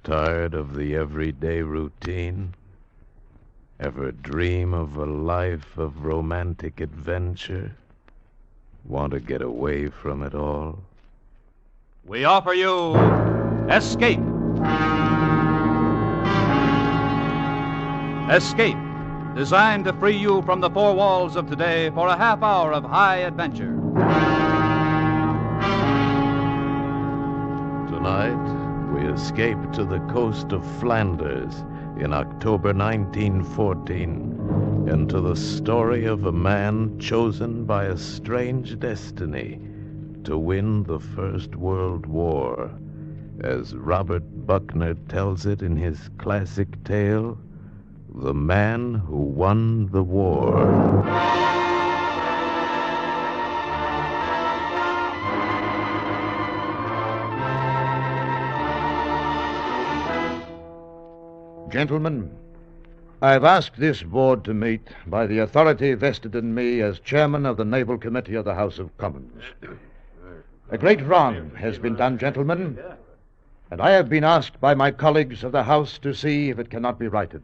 Tired of the everyday routine? Ever dream of a life of romantic adventure? Want to get away from it all? We offer you Escape. Escape, designed to free you from the four walls of today for a half hour of high adventure. Tonight, we escape to the coast of Flanders in October 1914, and to the story of a man chosen by a strange destiny to win the First World War, as Robert Buckner tells it in his classic tale, The Man Who Won the War. Gentlemen, I've asked this board to meet by the authority vested in me as chairman of the Naval Committee of the House of Commons. A great wrong has been done, gentlemen, and I have been asked by my colleagues of the House to see if it cannot be righted.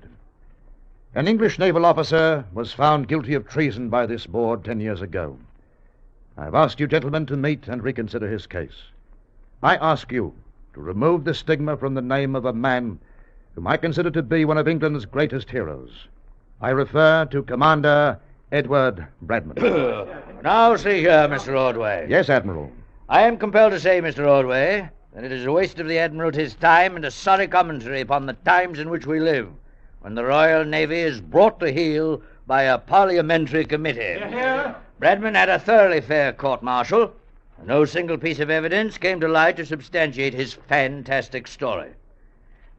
An English naval officer was found guilty of treason by this board 10 years ago. I've asked you, gentlemen, to meet and reconsider his case. I ask you to remove the stigma from the name of a man whom I consider to be one of England's greatest heroes. I refer to Commander Edward Bradman. Now, see here, Mr. Ordway. Yes, Admiral. I am compelled to say, Mr. Ordway, that it is a waste of the Admiralty's time and a sorry commentary upon the times in which we live, when the Royal Navy is brought to heel by a parliamentary committee. Bradman had a thoroughly fair court-martial, and no single piece of evidence came to light to substantiate his fantastic story.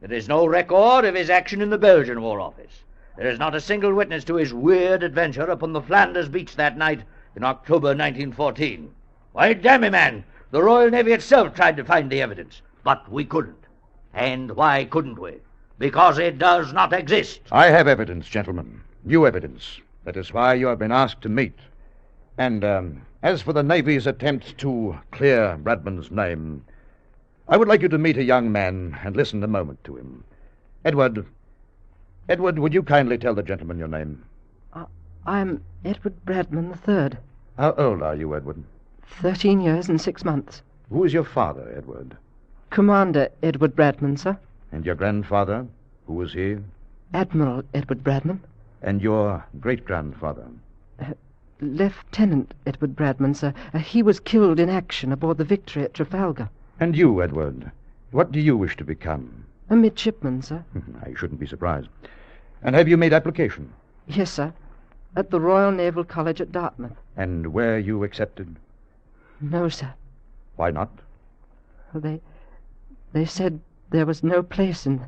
There is no record of his action in the Belgian War Office. There is not a single witness to his weird adventure upon the Flanders beach that night in October 1914. Why, damn me, man, the Royal Navy itself tried to find the evidence, but we couldn't. And why couldn't we? Because it does not exist. I have evidence, gentlemen. New evidence. That is why you have been asked to meet. And as for the Navy's attempt to clear Bradman's name, I would like you to meet a young man and listen a moment to him. Edward, would you kindly tell the gentleman your name? I'm Edward Bradman III. How old are you, Edward? 13 years and 6 months. Who is your father, Edward? Commander Edward Bradman, sir. And your grandfather? Who was he? Admiral Edward Bradman. And your great-grandfather? Lieutenant Edward Bradman, sir. He was killed in action aboard the Victory at Trafalgar. And you, Edward, what do you wish to become? A midshipman, sir. I shouldn't be surprised. And have you made application? Yes, sir. At the Royal Naval College at Dartmouth. And were you accepted? No, sir. Why not? They said there was no place in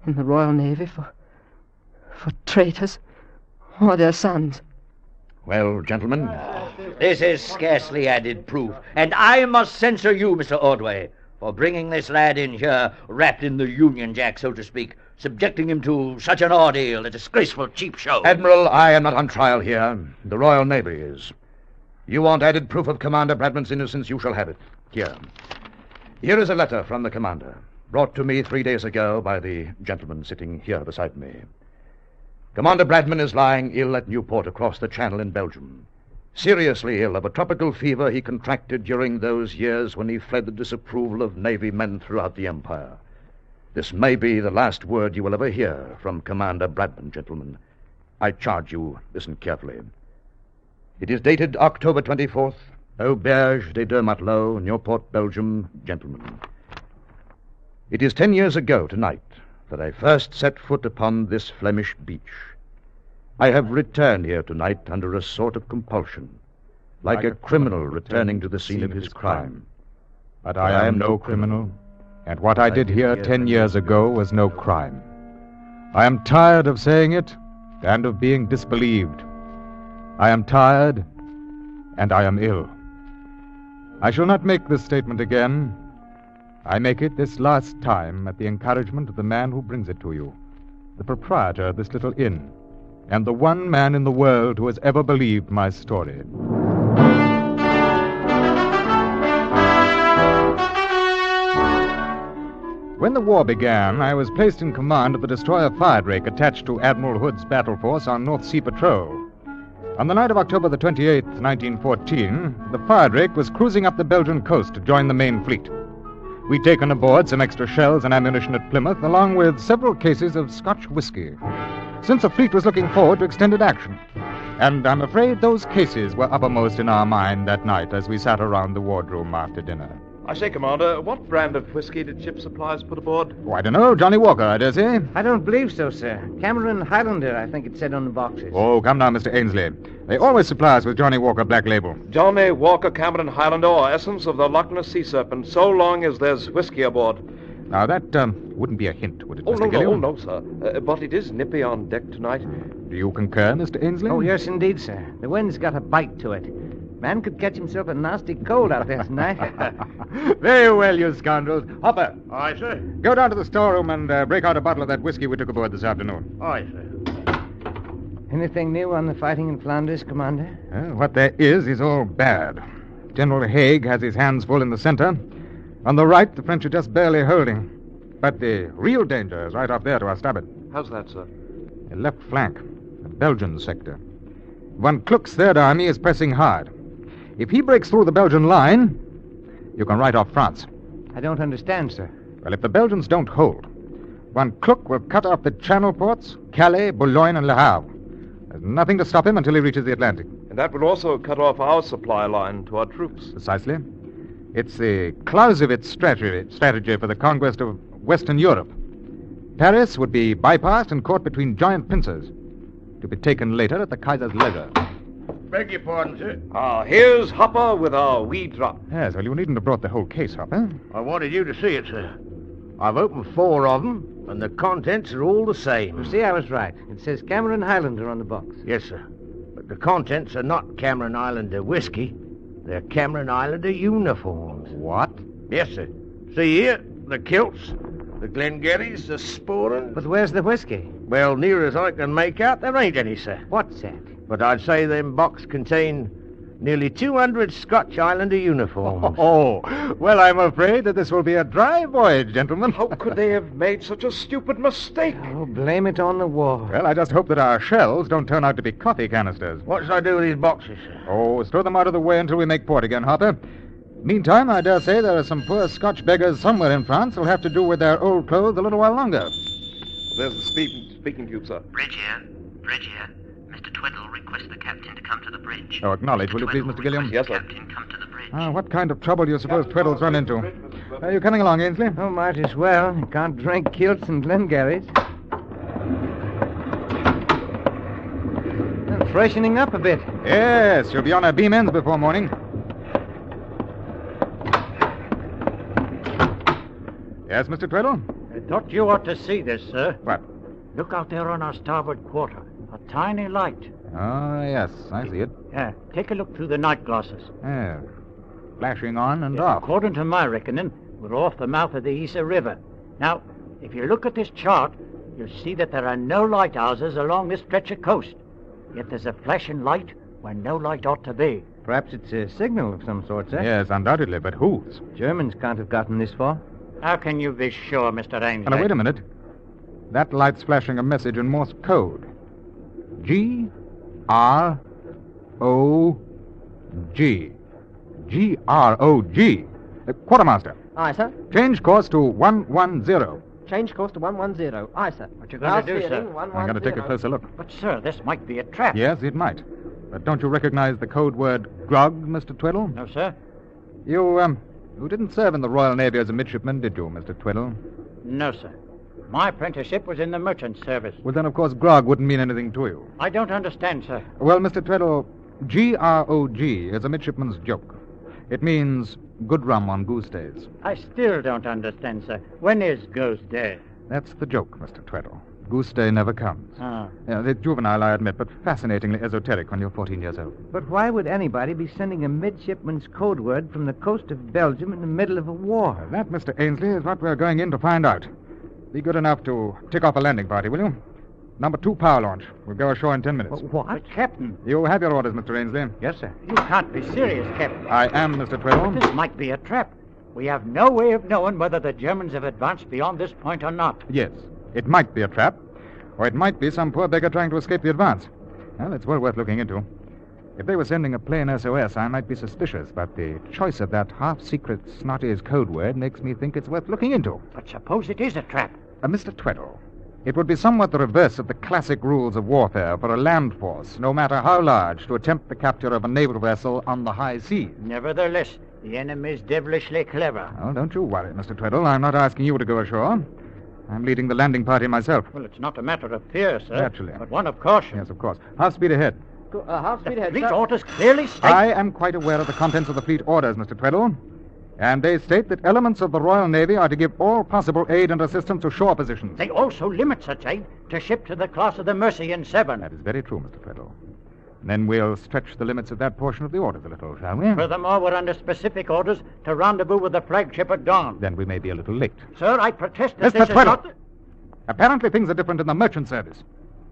the Royal Navy for traitors or their sons. Well, gentlemen... This is scarcely added proof, and I must censure you, Mr. Ordway, for bringing this lad in here, wrapped in the Union Jack, so to speak, subjecting him to such an ordeal, a disgraceful cheap show. Admiral, I am not on trial here. The Royal Navy is. You want added proof of Commander Bradman's innocence, you shall have it. Here is a letter from the commander, brought to me 3 days ago by the gentleman sitting here beside me. Commander Bradman is lying ill at Newport across the Channel in Belgium. Seriously ill of a tropical fever he contracted during those years when he fled the disapproval of Navy men throughout the Empire. This may be the last word you will ever hear from Commander Bradman, gentlemen. I charge you, listen carefully. It is dated October 24th, Auberge des Deux Matelots, Newport, Belgium, gentlemen. It is 10 years ago tonight that I first set foot upon this Flemish beach. I have returned here tonight under a sort of compulsion, like a criminal returning to the scene of his crime. But I am no criminal, and what I did here 10 years ago was no crime. I am tired of saying it and of being disbelieved. I am tired, and I am ill. I shall not make this statement again. I make it this last time at the encouragement of the man who brings it to you, the proprietor of this little inn, and the one man in the world who has ever believed my story. When the war began, I was placed in command of the destroyer fire drake attached to Admiral Hood's battle force on North Sea Patrol. On the night of October the 28th, 1914, the fire drake was cruising up the Belgian coast to join the main fleet. We'd taken aboard some extra shells and ammunition at Plymouth, along with several cases of Scotch whiskey, since the fleet was looking forward to extended action. And I'm afraid those cases were uppermost in our mind that night as we sat around the wardroom after dinner. I say, Commander, what brand of whiskey did ship supplies put aboard? Oh, I don't know. Johnny Walker, I dare say. I don't believe so, sir. Cameron Highlander, I think it said on the boxes. Oh, come now, Mr. Ainsley. They always supply us with Johnny Walker Black Label. Johnny Walker, Cameron Highlander, or essence of the Loch Ness Sea Serpent, so long as there's whiskey aboard. Now, that wouldn't be a hint, would it, Oh, Mr. no, Gilliam? no, sir. But it is nippy on deck tonight. Do you concur, Mr. Ainsley? Oh, yes, indeed, sir. The wind's got a bite to it. Man could catch himself a nasty cold out there tonight. Very well, you scoundrels. Hopper, Aye, sir. go down to the storeroom and break out a bottle of that whiskey we took aboard this afternoon. Aye, sir. Anything new on the fighting in Flanders, Commander? What there is all bad. General Haig has his hands full in the center. On the right, the French are just barely holding. But the real danger is right up there to our starboard. How's that, sir? The left flank, the Belgian sector. Von Kluck's Third Army is pressing hard. If he breaks through the Belgian line, you can write off France. I don't understand, sir. Well, if the Belgians don't hold, Von Kluck will cut off the Channel ports, Calais, Boulogne, and Le Havre. There's nothing to stop him until he reaches the Atlantic. And that would also cut off our supply line to our troops. Precisely. It's the Clausewitz strategy for the conquest of Western Europe. Paris would be bypassed and caught between giant pincers, to be taken later at the Kaiser's leisure. Beg your pardon, sir. Here's Hopper with our wee drop. Yes, well, you needn't have brought the whole case, Hopper. I wanted you to see it, sir. I've opened 4 of them, and the contents are all the same. You see, I was right. It says Cameron Highlander on the box. Yes, sir. But the contents are not Cameron Islander whiskey. They're Cameron Islander uniforms. What? Yes, sir. See here, the kilts, the Glengarrys, the sporran. But where's the whiskey? Well, near as I can make out, there ain't any, sir. What's that? But I'd say them box contain nearly 200 Scotch Islander uniforms. Oh, well, I'm afraid that this will be a dry voyage, gentlemen. How could they have made such a stupid mistake? Oh, blame it on the war. Well, I just hope that our shells don't turn out to be coffee canisters. What should I do with these boxes, sir? Oh, throw them out of the way until we make port again, Hopper. Meantime, I dare say there are some poor Scotch beggars somewhere in France who'll have to do with their old clothes a little while longer. There's the speaking tube, sir. Bridge here. Bridge here. Mr. Twiddle requests the captain to come to the bridge. Oh, acknowledge, will you please, Mr. Gilliam? Yes, sir. Captain, come to the bridge. What kind of trouble do you suppose Tweddle's run into? Are you coming along, Ainsley? Oh, might as well. You can't drink kilts and Glengarrys. Freshening up a bit. Yes, she'll be on her beam ends before morning. Yes, Mr. Tweddle? I thought you ought to see this, sir. What? Look out there on our starboard quarter. A tiny light. Oh, yes, I see it. Yeah, take a look through the night glasses. Yeah. Flashing on and off. According to my reckoning, we're off the mouth of the Isa River. Now, if you look at this chart, you'll see that there are no lighthouses along this stretch of coast. Yet there's a flashing light where no light ought to be. Perhaps it's a signal of some sort, sir. Yes, undoubtedly, but whose? Germans can't have gotten this far. How can you be sure, Mr. Ainsley? Now, wait a minute. That light's flashing a message in Morse code. G-R-O-G. G-R-O-G. Quartermaster. Aye, sir. Change course to 110. Change course to 110. Aye, sir. What you going to do, sir? I'm going to take a closer look. But, sir, this might be a trap. Yes, it might. But don't you recognize the code word grog, Mr. Twiddle? No, sir. You didn't serve in the Royal Navy as a midshipman, did you, Mr. Twiddle? No, sir. My apprenticeship was in the merchant service. Well, then, of course, grog wouldn't mean anything to you. I don't understand, sir. Well, Mr. Twiddle, G-R-O-G is a midshipman's joke. It means good rum on goose days. I still don't understand, sir. When is Goose Day? That's the joke, Mr. Twiddle. Goose day never comes. Ah. The juvenile, I admit, but fascinatingly esoteric when you're 14 years old. But why would anybody be sending a midshipman's code word from the coast of Belgium in the middle of a war? Well, that, Mr. Ainsley, is what we're going in to find out. Be good enough to tick off a landing party, will you? Number 2 power launch. We'll go ashore in 10 minutes. What? But, Captain. You have your orders, Mr. Ainsley. Yes, sir. You can't be serious, Captain. I am, Mr. Twiddle. This might be a trap. We have no way of knowing whether the Germans have advanced beyond this point or not. Yes, it might be a trap, or it might be some poor beggar trying to escape the advance. Well, it's well worth looking into. If they were sending a plain SOS, I might be suspicious, but the choice of that half-secret Snotty's code word makes me think it's worth looking into. But suppose it is a trap? Mr. Tweddle, it would be somewhat the reverse of the classic rules of warfare for a land force, no matter how large, to attempt the capture of a naval vessel on the high seas. Nevertheless, the enemy's devilishly clever. Well, don't you worry, Mr. Tweddle. I'm not asking you to go ashore. I'm leading the landing party myself. Well, it's not a matter of fear, sir. Naturally. But one of caution. Yes, of course. Half speed ahead. Half speed ahead, Fleet sir. orders clearly state... I am quite aware of the contents of the fleet orders, Mr. Tweddle. And they state that elements of the Royal Navy are to give all possible aid and assistance to shore positions. They also limit such aid to ship to the class of the Mercy in 7. That is very true, Mr. Tweddle. Then we'll stretch the limits of that portion of the orders a little, shall we? Furthermore, we're under specific orders to rendezvous with the flagship at dawn. Then we may be a little late. Sir, I protest that Mr. this Tweddle. is not... Apparently things are different in the merchant service.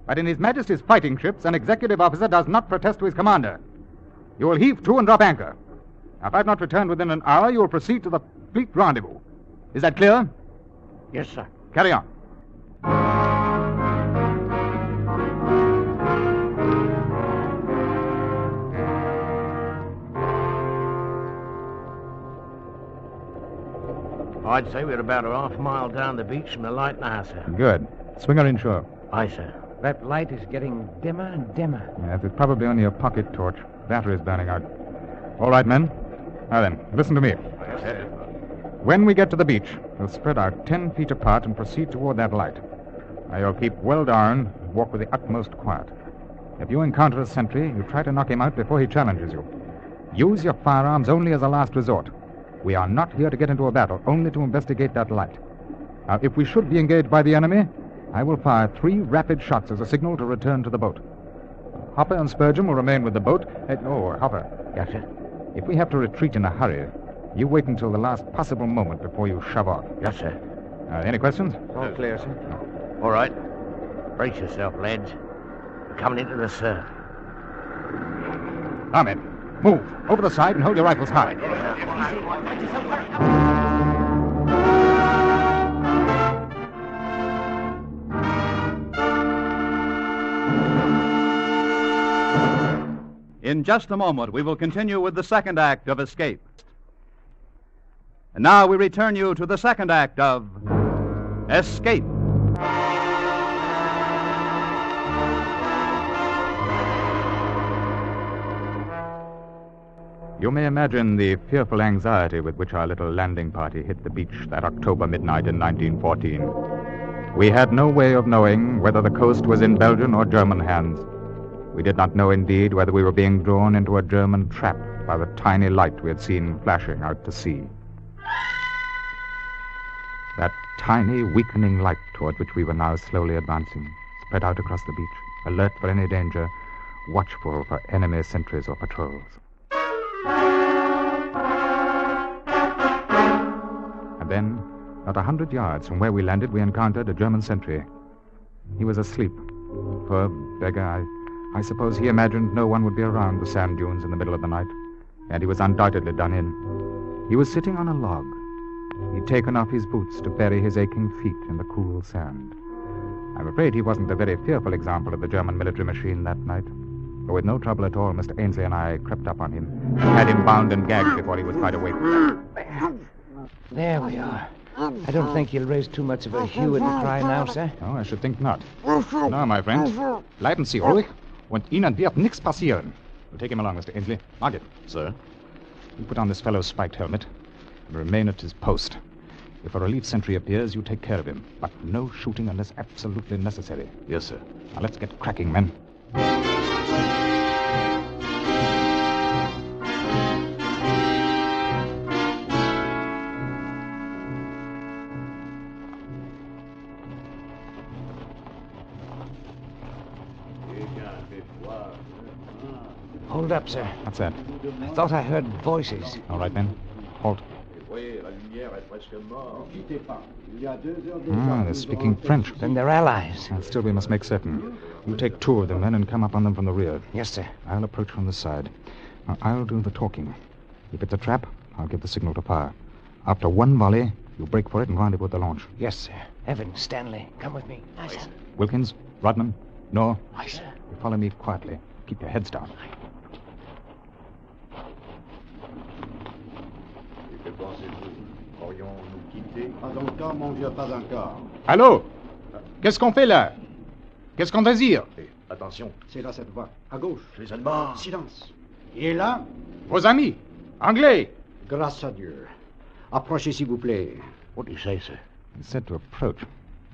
But in His Majesty's fighting ships, an executive officer does not protest to his commander. You will heave to and drop anchor. Now, if I've not returned within an hour, you will proceed to the fleet rendezvous. Is that clear? Yes, sir. Carry on. I'd say we're about a half-mile down the beach from the light now, sir. Good. Swing her inshore. Aye, sir. That light is getting dimmer and dimmer. Yes, it's probably only a pocket torch. Battery's burning out. All right, men. Now then, listen to me. Yes, sir. When we get to the beach, we'll spread out 10 feet apart and proceed toward that light. Now, you'll keep well down and walk with the utmost quiet. If you encounter a sentry, you try to knock him out before he challenges you. Use your firearms only as a last resort. We are not here to get into a battle, only to investigate that light. Now, if we should be engaged by the enemy, I will fire 3 rapid shots as a signal to return to the boat. Hopper and Spurgeon will remain with the boat. Hopper. Yes, sir. If we have to retreat in a hurry, you wait until the last possible moment before you shove off. Yes, sir. Any questions? All clear, sir. All right. Brace yourself, lads. We're coming into the surf. Now, men, move. Over the side and hold your rifles high. In just a moment, we will continue with the second act of Escape. And now we return you to the second act of Escape. You may imagine the fearful anxiety with which our little landing party hit the beach that October midnight in 1914. We had no way of knowing whether the coast was in Belgian or German hands. We did not know, indeed, whether we were being drawn into a German trap by the tiny light we had seen flashing out to sea. That tiny, weakening light toward which we were now slowly advancing, spread out across the beach, alert for any danger, watchful for enemy sentries or patrols. And then, not 100 yards from where we landed, we encountered a German sentry. He was asleep. Poor beggar, I suppose he imagined no one would be around the sand dunes in the middle of the night, and he was undoubtedly done in. He was sitting on a log. He'd taken off his boots to bury his aching feet in the cool sand. I'm afraid he wasn't a very fearful example of the German military machine that night. But with no trouble at all, Mr. Ainsley and I crept up on him, had him bound and gagged before he was quite awake. There we are. I don't think you'll raise too much of a hue and cry now, sir. Oh, I should think not. Now, my friend, bleiben Sie ruhig, und Ihnen wird nichts passieren. We'll take him along, Mr. Ainsley. Margaret. Sir? You put on this fellow's spiked helmet and remain at his post. If a relief sentry appears, you take care of him. But no shooting unless absolutely necessary. Yes, sir. Now, let's get cracking, men. Hold up, sir. What's that? I thought I heard voices. All right, men. Halt. They're speaking French. Then they're allies. Still, we must make certain. You take 2 of them, men, and come up on them from the rear. Yes, sir. I'll approach from the side. Now, I'll do the talking. If it's a trap, I'll give the signal to fire. After one volley, you break for it and rendezvous at the launch. Yes, sir. Evan, Stanley, come with me. Aye, sir. Wilkins, Rodman, no. Aye, sir. You follow me quietly. Keep your heads down. Pas encore, mon vieux, pas encore. Allô? Qu'est-ce qu'on fait là? Qu'est-ce qu'on désire? Attention. C'est là cette voie. À gauche. Les Allemands. Silence. Et là, Vos amis? Anglais? grâce à Dieu. Approchez, s'il vous plaît. What do you say, sir? He said to approach.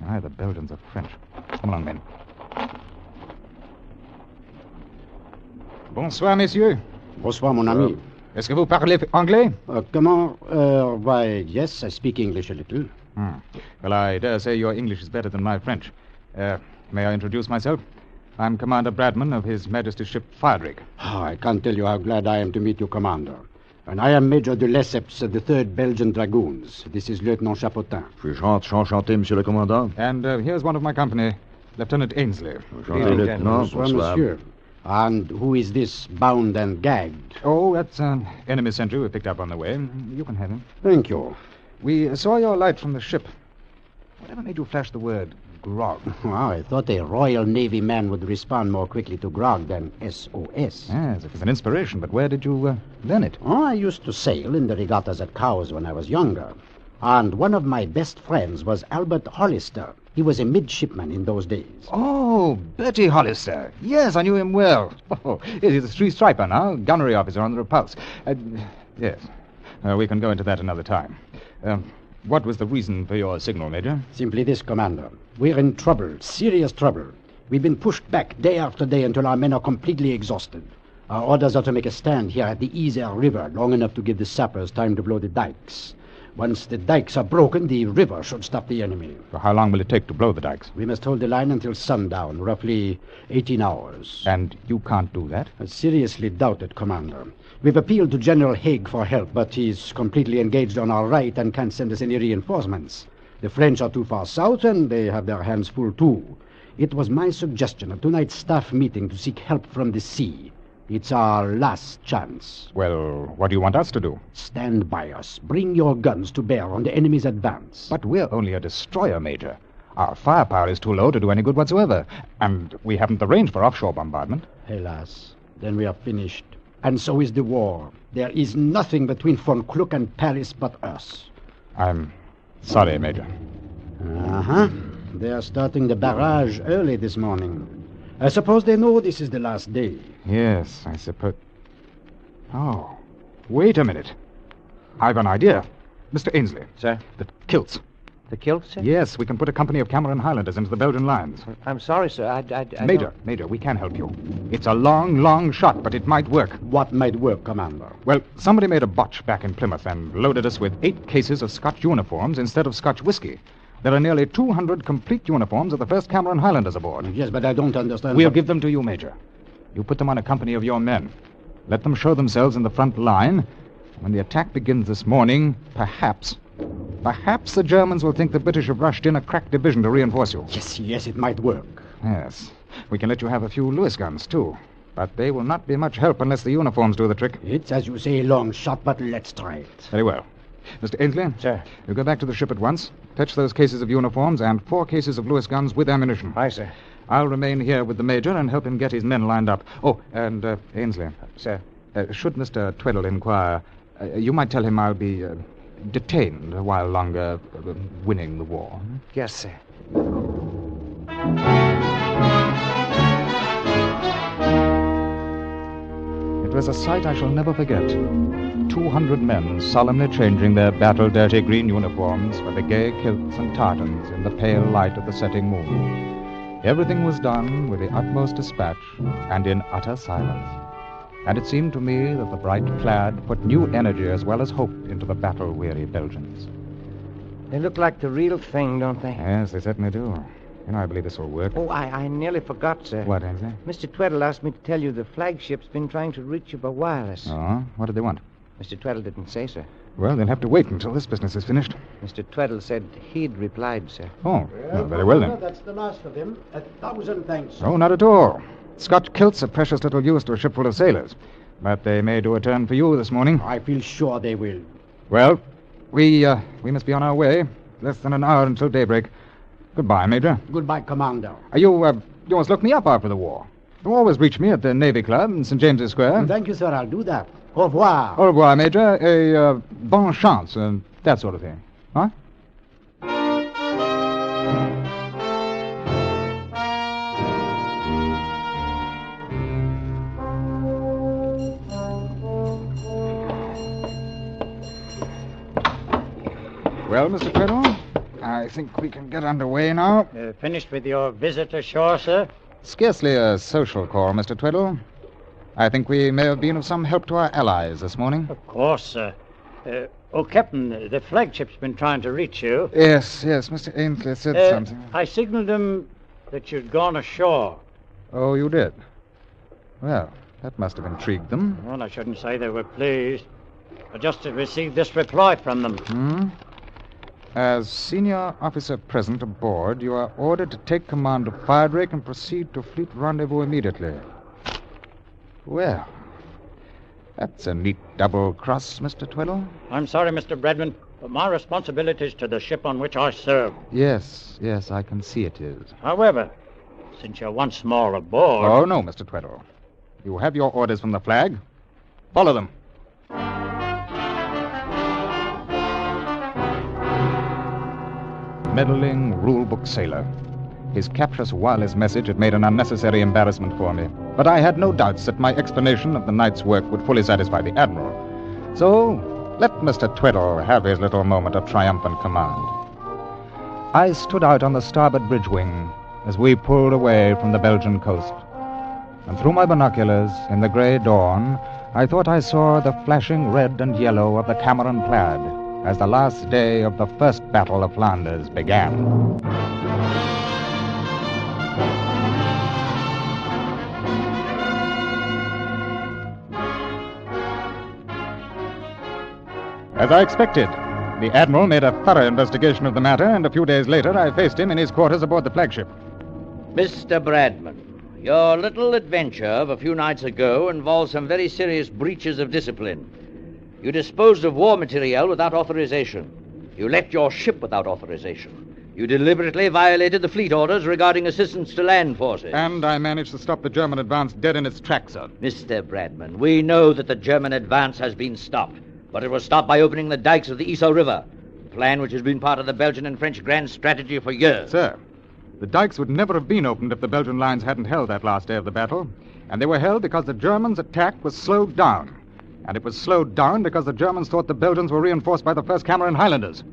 Aye, the Belgians are French. Come along, men. Bonsoir, messieurs. Bonsoir, mon ami. Est-ce que vous parlez anglais? Comment? Why, yes, I speak English a little. Well, I dare say your English is better than my French. May I introduce myself? I'm Commander Bradman of His Majesty's ship Friedrich. I can't tell you how glad I am to meet you, Commander. And I am Major de Lesseps of the 3rd Belgian Dragoons. This is Lieutenant Chapotin. Enchanté, monsieur le commandant. And here's one of my company, Lieutenant Ainsley. Enchanté, lieutenant. Bonsoir, monsieur. And who is this bound and gagged? Oh, that's an enemy sentry we picked up on the way. You can have him. Thank you. We saw your light from the ship. Whatever made you flash the word grog? Well, I thought a Royal Navy man would respond more quickly to grog than SOS. Yes, it was an inspiration, but where did you learn it? Oh, I used to sail in the regattas at Cowes when I was younger. And one of my best friends was Albert Hollister. He was a midshipman in those days. Oh, Bertie Hollister. Yes, I knew him well. Oh, he's a three-striper now, gunnery officer on the Repulse. Yes, we can go into that another time. What was the reason for your signal, Major? Simply this, Commander. We're in trouble, serious trouble. We've been pushed back day after day until our men are completely exhausted. Our orders are to make a stand here at the Isère River long enough to give the sappers time to blow the dikes. Once the dikes are broken, the river should stop the enemy. So how long will it take to blow the dikes? We must hold the line until sundown, roughly 18 hours. And you can't do that? I seriously doubt it, Commander. We've appealed to General Haig for help, but he's completely engaged on our right and can't send us any reinforcements. The French are too far south, and they have their hands full, too. It was my suggestion at tonight's staff meeting to seek help from the sea. It's our last chance. Well, what do you want us to do? Stand by us. Bring your guns to bear on the enemy's advance. But we're only a destroyer, Major. Our firepower is too low to do any good whatsoever. And we haven't the range for offshore bombardment. Alas, then we are finished. And so is the war. There is nothing between Von Kluck and Paris but us. I'm sorry, Major. Uh-huh. They are starting the barrage early this morning. I suppose they know this is the last day. Yes, I suppose. Oh, wait a minute. I've an idea. Mr. Ainsley. Sir? The kilts. The kilt, sir? Yes, we can put a company of Cameron Highlanders into the Belgian lines. I'm sorry, sir. I Major, we can help you. It's a long, long shot, but it might work. What might work, Commander? Well, somebody made a botch back in Plymouth and loaded us with 8 cases of Scotch uniforms instead of Scotch whiskey. There are nearly 200 complete uniforms of the 1st Cameron Highlanders aboard. Yes, but I don't understand. We'll give them to you, Major. You put them on a company of your men. Let them show themselves in the front line. When the attack begins this morning, perhaps the Germans will think the British have rushed in a crack division to reinforce you. Yes, it might work. Yes. We can let you have a few Lewis guns, too. But they will not be much help unless the uniforms do the trick. It's, as you say, a long shot, but let's try it. Very well. Mr. Ainsley? Sir. You go back to the ship at once. Fetch those cases of uniforms and 4 cases of Lewis guns with ammunition. Aye, sir. I'll remain here with the Major and help him get his men lined up. Oh, and, Ainsley. Sir. Should Mr. Tweddle inquire, you might tell him I'll be detained a while longer, winning the war. Yes, sir. It was a sight I shall never forget. 200 men solemnly changing their battle-dirty green uniforms for the gay kilts and tartans in the pale light of the setting moon. Everything was done with the utmost dispatch and in utter silence. And it seemed to me that the bright plaid put new energy as well as hope into the battle-weary Belgians. They look like the real thing, don't they? Yes, they certainly do. You know, I believe this will work. Oh, I nearly forgot, sir. What, Ainsley? Mr. Tweddle asked me to tell you the flagship's been trying to reach you by wireless. Oh, what did they want? Mr. Tweddle didn't say, sir. Well, they'll have to wait until this business is finished. Mr. Tweddle said he'd replied, sir. Oh, well, very well then. That's the last of them. 1,000 thanks. Oh, not at all. Scotch kilts are precious little use to a ship full of sailors. But they may do a turn for you this morning. I feel sure they will. Well, We must be on our way. Less than an hour until daybreak. Goodbye, Major. Goodbye, Commander. You must look me up after the war. You always reach me at the Navy Club in St. James's Square. Thank you, sir. I'll do that. Au revoir. Au revoir, Major. Bonne chance, that sort of thing. Huh? Well, Mr. Tweddle, I think we can get underway now. Finished with your visit ashore, sir? Scarcely a social call, Mr. Tweddle. I think we may have been of some help to our allies this morning. Of course, sir. Captain, the flagship's been trying to reach you. Yes, Mr. Ainsley said something. I signaled him that you'd gone ashore. Oh, you did? Well, that must have intrigued them. Well, I shouldn't say they were pleased. I just received this reply from them. As senior officer present aboard, you are ordered to take command of Firedrake and proceed to fleet rendezvous immediately. Well, that's a neat double cross, Mr. Tweddle. I'm sorry, Mr. Bradman, but my responsibility is to the ship on which I serve. Yes, I can see it is. However, since you're once more aboard... Oh, no, Mr. Tweddle. You have your orders from the flag. Follow them. Meddling rule-book sailor. His captious wireless message had made an unnecessary embarrassment for me, but I had no doubts that my explanation of the night's work would fully satisfy the Admiral. So, let Mr. Tweddle have his little moment of triumphant command. I stood out on the starboard bridge wing as we pulled away from the Belgian coast. And through my binoculars, in the grey dawn, I thought I saw the flashing red and yellow of the Cameron Plaid as the last day of the First Battle of Flanders began. As I expected, the Admiral made a thorough investigation of the matter, and a few days later I faced him in his quarters aboard the flagship. Mr. Bradman, your little adventure of a few nights ago involved some very serious breaches of discipline. You disposed of war material without authorization. You left your ship without authorization. You deliberately violated the fleet orders regarding assistance to land forces. And I managed to stop the German advance dead in its tracks, sir. Mr. Bradman, we know that the German advance has been stopped, but it was stopped by opening the dikes of the Yser River, a plan which has been part of the Belgian and French grand strategy for years. Sir, the dikes would never have been opened if the Belgian lines hadn't held that last day of the battle, and they were held because the Germans' attack was slowed down. And it was slowed down because the Germans thought the Belgians were reinforced by the 1st Cameron Highlanders.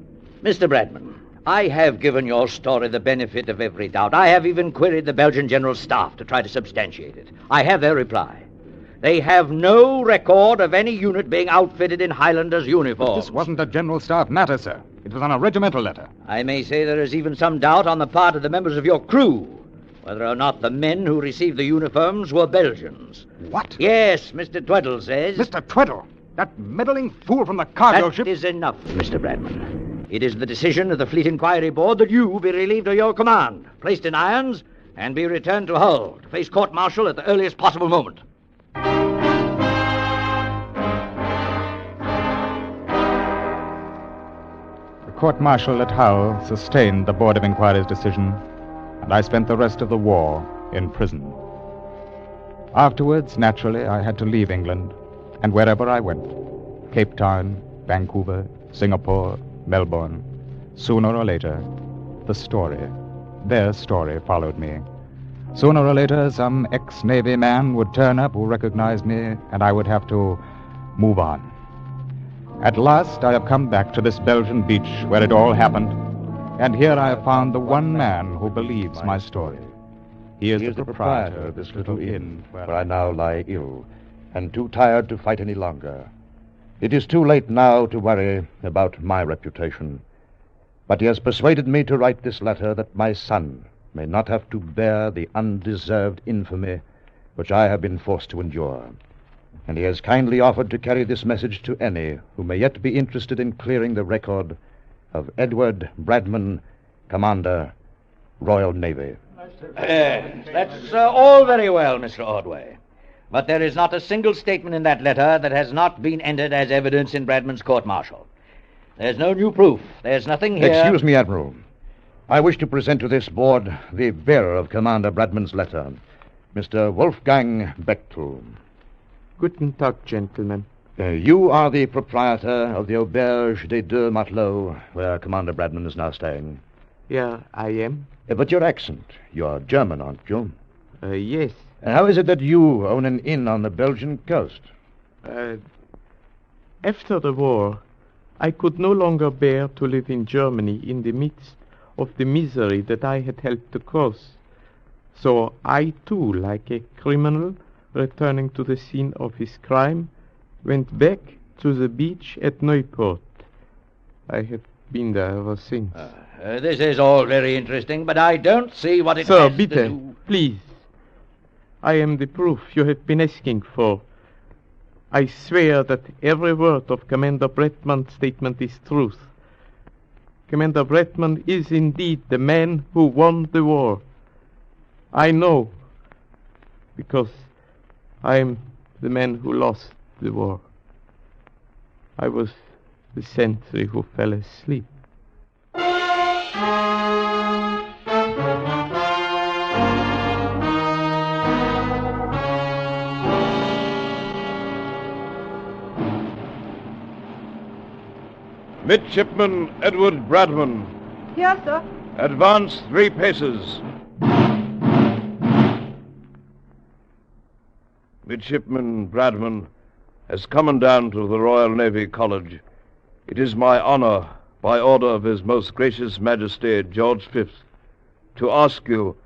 Mr. Bradman, I have given your story the benefit of every doubt. I have even queried the Belgian General Staff to try to substantiate it. I have their reply. They have no record of any unit being outfitted in Highlanders' uniforms. This wasn't a General Staff matter, sir. It was on a regimental letter. I may say there is even some doubt on the part of the members of your crew whether or not the men who received the uniforms were Belgians. What? Yes, Mr. Tweddle says... Mr. Tweddle? That meddling fool from the cargo ship... That is enough, Mr. Bradman. It is the decision of the Fleet Inquiry Board that you be relieved of your command, placed in irons, and be returned to Hull to face court-martial at the earliest possible moment. The court-martial at Hull sustained the Board of Inquiry's decision, and I spent the rest of the war in prison. Afterwards, naturally, I had to leave England, and wherever I went, Cape Town, Vancouver, Singapore, Melbourne, sooner or later, their story followed me. Sooner or later, some ex-Navy man would turn up who recognized me, and I would have to move on. At last, I have come back to this Belgian beach where it all happened, and here I have found the one man who believes my story. He is the proprietor of this little inn where I now lie ill, and too tired to fight any longer. It is too late now to worry about my reputation, but he has persuaded me to write this letter that my son may not have to bear the undeserved infamy which I have been forced to endure. And he has kindly offered to carry this message to any who may yet be interested in clearing the record of Edward Bradman, Commander, Royal Navy. That's all very well, Mr. Ordway. But there is not a single statement in that letter that has not been entered as evidence in Bradman's court-martial. There's no new proof. There's nothing here. Excuse me, Admiral. I wish to present to this board the bearer of Commander Bradman's letter, Mr. Wolfgang Bechtel. Guten Tag, gentlemen. You are the proprietor of the Auberge des Deux Matelots, where Commander Bradman is now staying. Yeah, I am. But your accent, you're German, aren't you? Yes. How is it that you own an inn on the Belgian coast? After the war, I could no longer bear to live in Germany in the midst of the misery that I had helped to cause. So I, too, like a criminal returning to the scene of his crime, went back to the beach at Neupoort. I have been there ever since. This is all very interesting, but I don't see what it Sir, has to bitte, do... please. I am the proof you have been asking for. I swear that every word of Commander Bradman's statement is truth. Commander Bradman is indeed the man who won the war. I know, because I am the man who lost the war. I was the sentry who fell asleep. Midshipman Edward Bradman. Yes, sir. Advance 3 paces. Midshipman Bradman, as Commandant of the Royal Navy College, it is my honor, by order of His Most Gracious Majesty George V, to ask you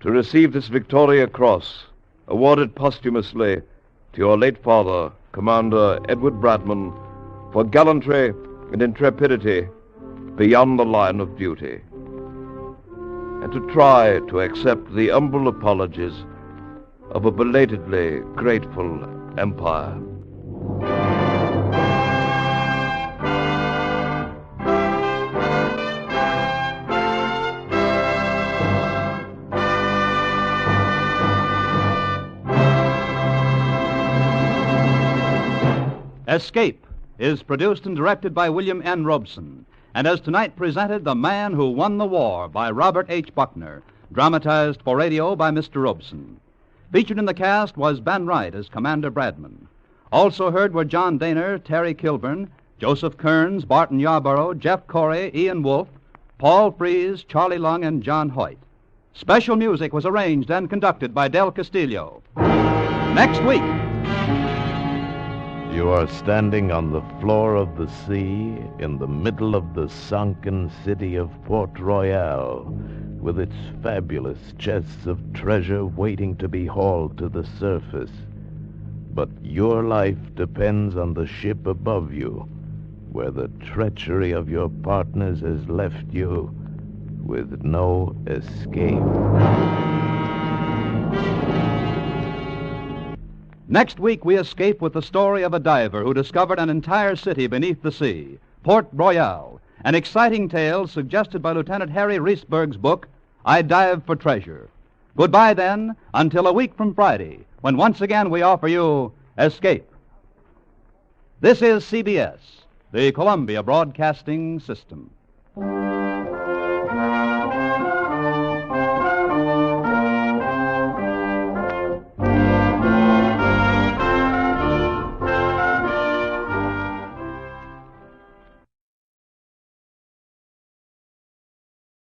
to receive this Victoria Cross, awarded posthumously to your late father, Commander Edward Bradman, for gallantry and intrepidity beyond the line of duty, and to try to accept the humble apologies of a belatedly grateful empire. Escape is produced and directed by William N. Robeson, and has tonight presented The Man Who Won the War by Robert H. Buckner, dramatized for radio by Mr. Robeson. Featured in the cast was Ben Wright as Commander Bradman. Also heard were John Daner, Terry Kilburn, Joseph Kearns, Barton Yarborough, Jeff Corey, Ian Wolfe, Paul Fries, Charlie Lung, and John Hoyt. Special music was arranged and conducted by Del Castillo. Next week... You are standing on the floor of the sea in the middle of the sunken city of Port Royal, with its fabulous chests of treasure waiting to be hauled to the surface. But your life depends on the ship above you, where the treachery of your partners has left you with no escape. Next week, we escape with the story of a diver who discovered an entire city beneath the sea, Port Royal, an exciting tale suggested by Lieutenant Harry Reesberg's book, I Dive for Treasure. Goodbye, then, until a week from Friday, when once again we offer you Escape. This is CBS, the Columbia Broadcasting System.